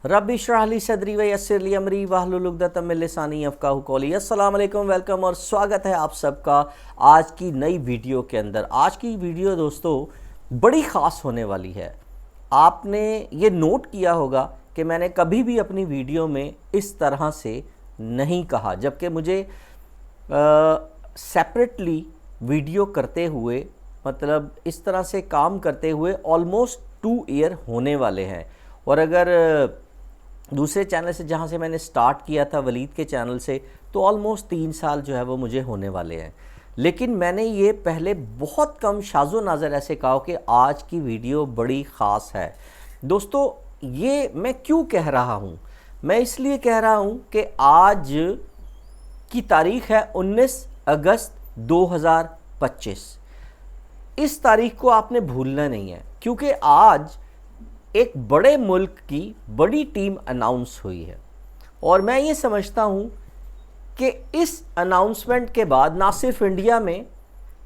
रब्बी इश्रह ली सदरी व यस्सिर ली अमरी वाहलुल उक़दतम मिन लिसानी यफ़क़हू क़ौली। अस्सलाम वालेकुम, वेलकम और स्वागत है आप सबका आज की नई वीडियो के अंदर। आज की वीडियो दोस्तों बड़ी ख़ास होने वाली है। आपने ये नोट किया होगा कि मैंने कभी भी अपनी वीडियो में इस तरह से नहीं कहा, जबकि मुझे सेपरेटली वीडियो करते हुए, मतलब इस तरह से काम करते हुए ऑलमोस्ट 2 ईयर होने वाले हैं। और अगर दूसरे चैनल से जहाँ से मैंने स्टार्ट किया था, वलीद के चैनल से, तो ऑलमोस्ट 3 साल जो है वो मुझे होने वाले हैं। लेकिन मैंने ये पहले बहुत कम शाज़ो नाज़र ऐसे कहा कि आज की वीडियो बड़ी ख़ास है। दोस्तों ये मैं क्यों कह रहा हूँ? मैं इसलिए कह रहा हूँ कि आज की तारीख़ है 19 अगस्त 2025। इस तारीख़ को आपने भूलना नहीं है, क्योंकि आज एक बड़े मुल्क की बड़ी टीम अनाउंस हुई है। और मैं ये समझता हूँ कि इस अनाउंसमेंट के बाद ना सिर्फ इंडिया में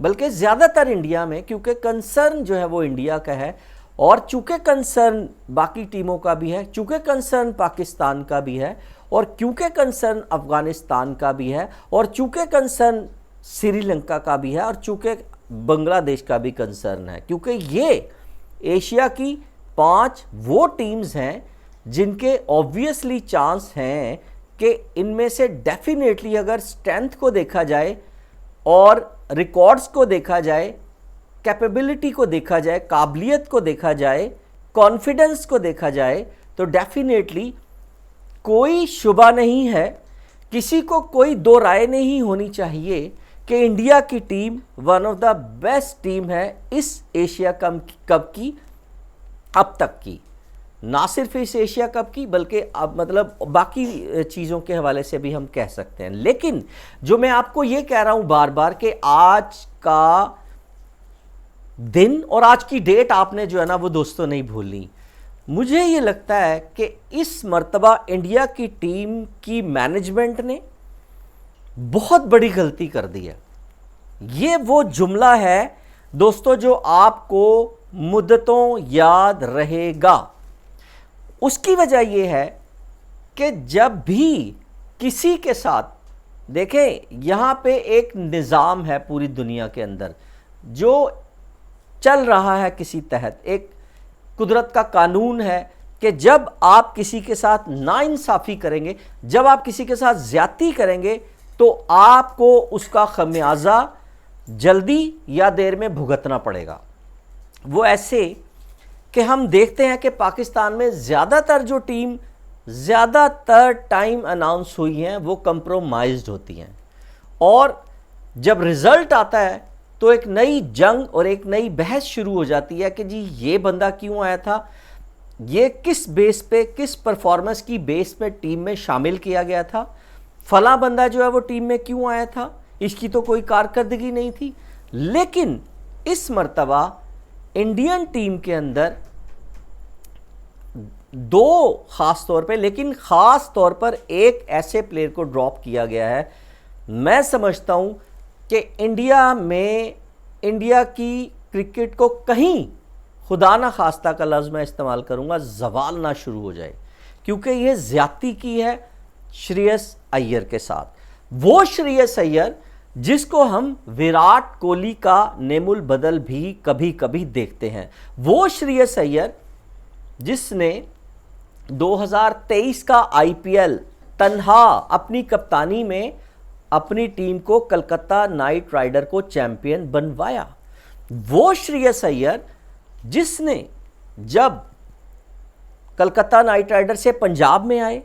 बल्कि ज़्यादातर इंडिया में, क्योंकि कंसर्न जो है वो इंडिया का है, और चूँकि कंसर्न बाकी टीमों का भी है, चूँकि कंसर्न पाकिस्तान का भी है, और क्योंकि कंसर्न अफ़गानिस्तान का भी है, और चूँकि कंसर्न श्रीलंका का भी है, और चूँकि बांग्लादेश का भी कंसर्न है, क्योंकि ये एशिया की 5 वो टीम्स हैं जिनके ऑब्वियसली चांस हैं कि इनमें से डेफिनेटली, अगर स्ट्रेंथ को देखा जाए और रिकॉर्ड्स को देखा जाए, कैपेबिलिटी को देखा जाए, काबिलियत को देखा जाए, कॉन्फिडेंस को देखा जाए, तो डेफिनेटली कोई शुबा नहीं है, किसी को कोई दो राय नहीं होनी चाहिए कि इंडिया की team one of the best team है इस एशिया कप की अब तक की। ना सिर्फ इस एशिया कप की बल्कि अब मतलब बाकी चीज़ों के हवाले से भी हम कह सकते हैं। लेकिन जो मैं आपको ये कह रहा हूँ बार बार कि आज का दिन और आज की डेट आपने जो है ना वो दोस्तों नहीं भूलनी। मुझे ये लगता है कि इस मर्तबा इंडिया की टीम की मैनेजमेंट ने बहुत बड़ी गलती कर दी है। ये वो जुमला है दोस्तों जो आपको मुद्दतों याद रहेगा। उसकी वजह यह है कि जब भी किसी के साथ, देखें यहाँ पे एक निज़ाम है पूरी दुनिया के अंदर जो चल रहा है, किसी तहत एक कुदरत का कानून है कि जब आप किसी के साथ नाइंसाफ़ी करेंगे, जब आप किसी के साथ ज़्यादती करेंगे, तो आपको उसका खमियाजा जल्दी या देर में भुगतना पड़ेगा। वो ऐसे कि हम देखते हैं कि पाकिस्तान में ज़्यादातर जो टीम ज़्यादातर टाइम अनाउंस हुई हैं वो कंप्रोमाइज्ड होती हैं, और जब रिज़ल्ट आता है तो एक नई जंग और एक नई बहस शुरू हो जाती है कि जी ये बंदा क्यों आया था, ये किस बेस पे, किस परफॉर्मेंस की बेस पे टीम में शामिल किया गया था, फला बंदा जो है वो टीम में क्यों आया था, इसकी तो कोई कारकर्दगी नहीं थी। लेकिन इस मर्तबा इंडियन टीम के अंदर 2 ख़ास तौर पे, लेकिन ख़ास तौर पर एक ऐसे प्लेयर को ड्रॉप किया गया है। मैं समझता हूँ कि इंडिया में, इंडिया की क्रिकेट को कहीं खुदा ना खास्ता का लफ्ज़ मैं इस्तेमाल करूँगा, ज़वाल ना शुरू हो जाए, क्योंकि ये ज़्यादती की है श्रेयस अय्यर के साथ। वो श्रेयस अय्यर जिसको हम विराट कोहली का नेमुल बदल भी कभी कभी देखते हैं, वो श्रेयस अय्यर जिसने 2023 का आईपीएल तन्हा अपनी कप्तानी में अपनी टीम को कलकत्ता नाइट राइडर को चैंपियन बनवाया, वो श्रेयस अय्यर जिसने जब कलकत्ता नाइट राइडर से पंजाब में आए,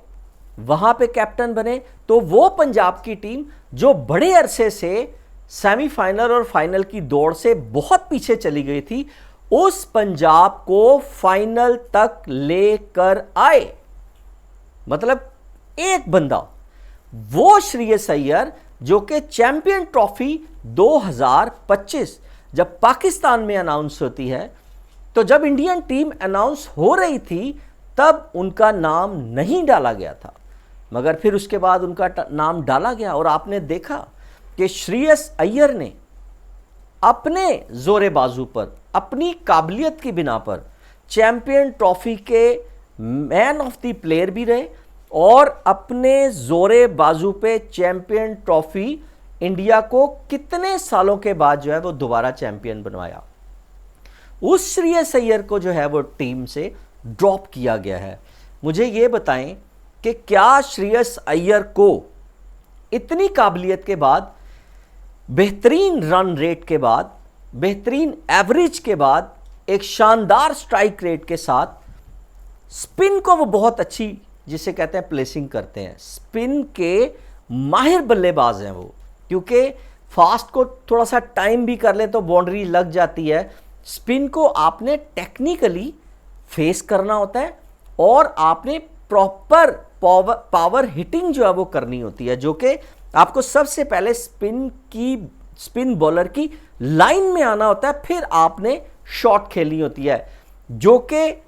वहां पे कैप्टन बने, तो वो पंजाब की टीम जो बड़े अरसे से सेमीफाइनल और फाइनल की दौड़ से बहुत पीछे चली गई थी, उस पंजाब को फाइनल तक लेकर आए। मतलब एक बंदा, वो श्रेयस अय्यर जो कि चैंपियन ट्रॉफी 2025 जब पाकिस्तान में अनाउंस होती है, तो जब इंडियन टीम अनाउंस हो रही थी तब उनका नाम नहीं डाला गया था, मगर फिर उसके बाद उनका नाम डाला गया। और आपने देखा कि श्रेयस अय्यर ने अपने जोरे बाजू पर, अपनी काबिलियत की बिना पर चैंपियन ट्रॉफी के मैन ऑफ द प्लेयर भी रहे और अपने जोरे बाजू पे चैंपियन ट्रॉफी इंडिया को कितने सालों के बाद जो है वो दोबारा चैंपियन बनवाया। उस श्रेयस अय्यर को जो है वो टीम से ड्रॉप किया गया है। मुझे ये बताएं कि क्या श्रेयस अय्यर को इतनी काबिलियत के बाद, बेहतरीन रन रेट के बाद, बेहतरीन एवरेज के बाद, एक शानदार स्ट्राइक रेट के साथ, स्पिन को वो बहुत अच्छी, जिसे कहते हैं प्लेसिंग करते हैं, स्पिन के माहिर बल्लेबाज हैं वो, क्योंकि फास्ट को थोड़ा सा टाइम भी कर ले तो बाउंड्री लग जाती है। स्पिन को आपने टेक्निकली फेस करना होता है और आपने प्रॉपर पावर हिटिंग जो है वो करनी होती है, जो कि आपको सबसे पहले स्पिन बॉलर की लाइन में आना होता है, फिर आपने शॉट खेलनी होती है, जो कि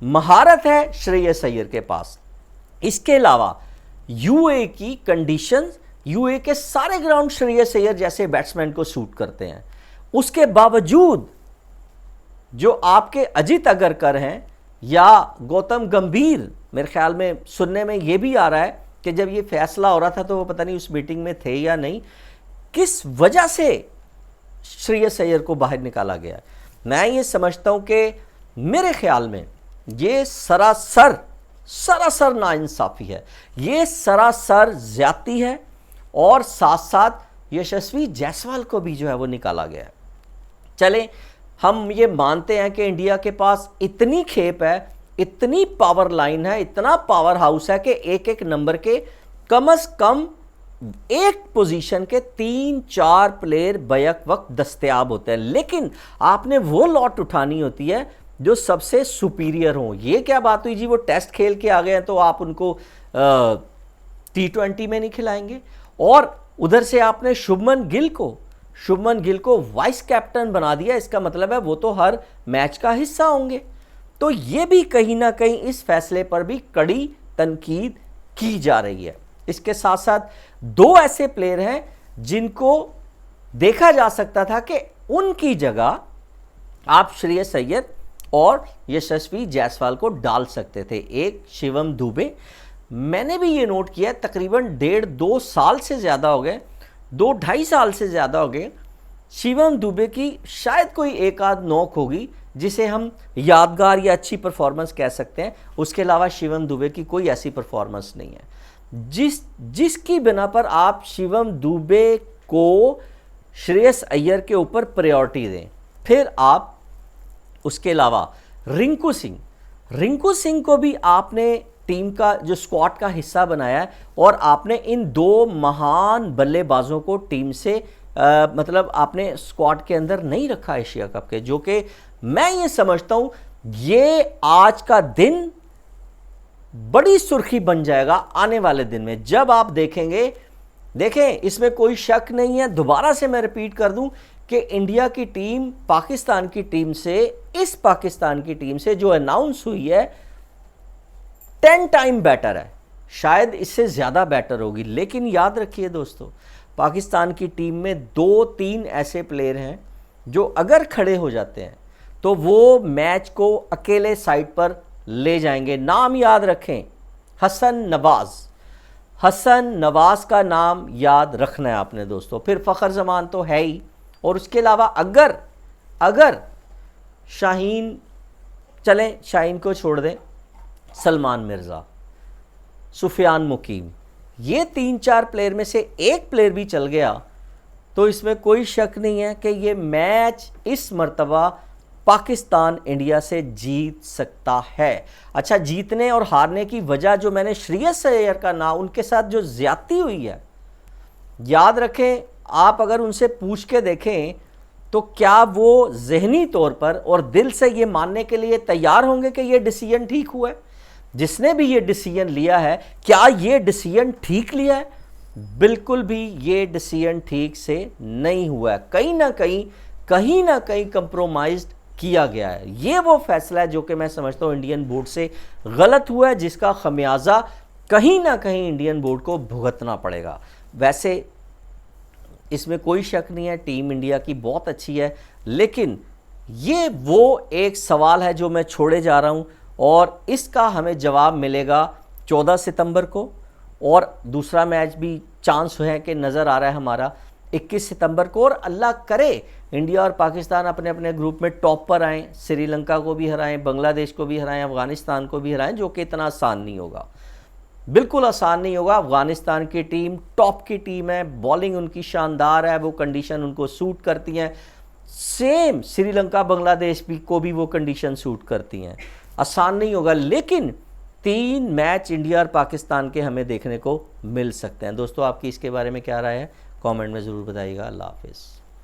महारत है श्रेयस अय्यर के पास। इसके अलावा यूए की कंडीशंस, यूए के सारे ग्राउंड श्रेयस अय्यर जैसे बैट्समैन को सूट करते हैं। उसके बावजूद जो आपके अजित अगरकर हैं या गौतम गंभीर, मेरे ख्याल में सुनने में ये भी आ रहा है कि जब ये फैसला हो रहा था तो वो पता नहीं उस मीटिंग में थे या नहीं, किस वजह से श्रेयस अय्यर को बाहर निकाला गया। मैं ये समझता हूं कि मेरे ख्याल में ये सरासर नाइंसाफी है, ये सरासर ज्यादती है और साथ साथ यशस्वी जायसवाल को भी जो है वो निकाला गया है। चलें, हम ये मानते हैं कि इंडिया के पास इतनी खेप है, इतनी पावर लाइन है, इतना पावर हाउस है कि एक एक नंबर के कम से कम एक पोजीशन के 3-4 प्लेयर बैक वक्त दस्तयाब होते हैं, लेकिन आपने वो लॉट उठानी होती है जो सबसे सुपीरियर हो। ये क्या बात हुई जी, वो टेस्ट खेल के आ गए हैं तो आप उनको T20 में नहीं खिलाएंगे। और उधर से आपने शुभमन गिल को वाइस कैप्टन बना दिया, इसका मतलब है वो तो हर मैच का हिस्सा होंगे। तो ये भी कहीं ना कहीं इस फैसले पर भी कड़ी तनकीद की जा रही है। इसके साथ साथ 2 ऐसे प्लेयर हैं जिनको देखा जा सकता था कि उनकी जगह आप श्रेयस अय्यर और यशस्वी जायसवाल को डाल सकते थे। एक शिवम दुबे, मैंने भी ये नोट किया, तकरीबन 1.5-2 साल से ज़्यादा हो गए, 2-2.5 साल से ज़्यादा हो गए, शिवम दुबे की शायद कोई एक आध नोक होगी जिसे हम यादगार या अच्छी परफॉर्मेंस कह सकते हैं। उसके अलावा शिवम दुबे की कोई ऐसी परफॉर्मेंस नहीं है जिसकी बिना पर आप शिवम दुबे को श्रेयस अय्यर के ऊपर प्रायोरिटी दें। फिर आप उसके अलावा रिंकू सिंह को भी आपने टीम का जो स्क्वाड का हिस्सा बनाया है और आपने इन 2 महान बल्लेबाजों को टीम से मतलब आपने स्क्वाड के अंदर नहीं रखा एशिया कप के, जो कि मैं ये समझता हूं ये आज का दिन बड़ी सुर्खी बन जाएगा आने वाले दिन में, जब आप देखें इसमें कोई शक नहीं है। दोबारा से मैं रिपीट कर दूं कि इंडिया की टीम पाकिस्तान की टीम से, इस पाकिस्तान की टीम से जो अनाउंस हुई है 10 टाइम बेटर है, शायद इससे ज़्यादा बेटर होगी। लेकिन याद रखिए दोस्तों, पाकिस्तान की टीम में 2-3 ऐसे प्लेयर हैं जो अगर खड़े हो जाते हैं तो वो मैच को अकेले साइड पर ले जाएंगे। नाम याद रखें, हसन नवाज का नाम याद रखना है आपने दोस्तों। फिर फ़खर जमान तो है ही, और उसके अलावा अगर शाहीन, चलें शाहीन को छोड़ दें, सलमान मिर्ज़ा, सुफियान मुकीम, ये 3-4 प्लेयर में से एक प्लेयर भी चल गया तो इसमें कोई शक नहीं है कि ये मैच इस मर्तबा पाकिस्तान इंडिया से जीत सकता है। अच्छा, जीतने और हारने की वजह जो मैंने श्रेयस अय्यर का नाम, उनके साथ जो ज्यादती हुई है, याद रखें, आप अगर उनसे पूछ के देखें तो क्या वो जहनी तौर पर और दिल से ये मानने के लिए तैयार होंगे कि ये डिसीजन ठीक हुआ है? जिसने भी ये डिसीजन लिया है, क्या ये डिसीजन ठीक लिया है? बिल्कुल भी ये डिसीजन ठीक से नहीं हुआ है, कहीं ना कहीं कंप्रोमाइज्ड किया गया है। ये वो फैसला है जो कि मैं समझता हूँ इंडियन बोर्ड से गलत हुआ है, जिसका खमियाजा कहीं ना कहीं इंडियन बोर्ड को भुगतना पड़ेगा। वैसे इसमें कोई शक नहीं है, टीम इंडिया की बहुत अच्छी है, लेकिन ये वो एक सवाल है जो मैं छोड़े जा रहा हूँ, और इसका हमें जवाब मिलेगा 14 सितंबर को, और दूसरा मैच भी चांस है कि नज़र आ रहा है हमारा 21 सितंबर को। और अल्लाह करे इंडिया और पाकिस्तान अपने अपने ग्रुप में टॉप पर आएँ, श्रीलंका को भी हराएं, बांग्लादेश को भी हराएं, अफगानिस्तान को भी हराएं, जो कि इतना आसान नहीं होगा, बिल्कुल आसान नहीं होगा। अफगानिस्तान की टीम टॉप की टीम है, बॉलिंग उनकी शानदार है, वो कंडीशन उनको सूट करती हैं। सेम श्रीलंका बांग्लादेश भी को भी वो कंडीशन सूट करती हैं। आसान नहीं होगा, लेकिन 3 मैच इंडिया और पाकिस्तान के हमें देखने को मिल सकते हैं। दोस्तों, आपकी इसके बारे में क्या राय है, कमेंट में ज़रूर बताइएगा। अल्लाह हाफिज़।